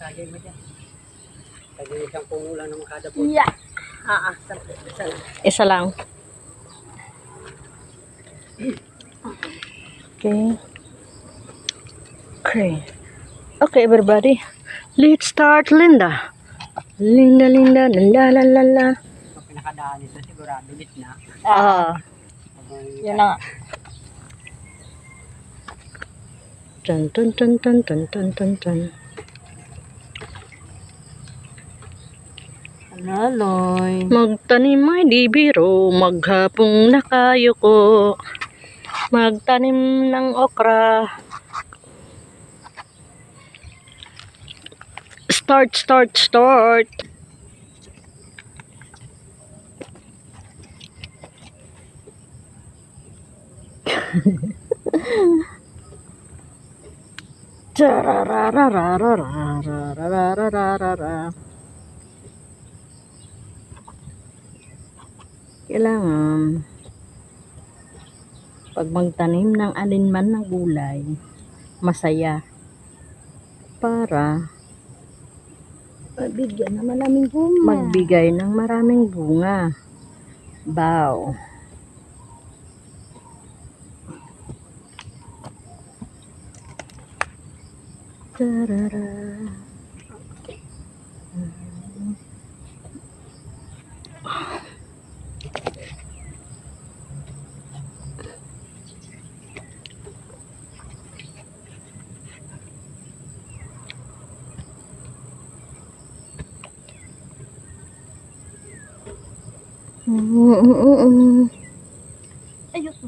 Sagay mo dyan. Sagay isang puno lang naman kada po. Yeah. Isa lang. Okay. Okay. Okay, everybody. Let's start, Linda. Linda, Linda, la la la la. Pag pinakadaan nito, sigurado lit na. Yun na nga. Tan tan tan tan tan tan tan tan. Laloy. Magtanim ay di biro, maghapong nakayuko. Magtanim ng okra. Start, start, start. Kailangan pag magtanim ng alinman ng gulay, masaya para Pagbigyan ng maraming bunga. magbigay ng maraming bunga. Bow. Tarara. Ayoko.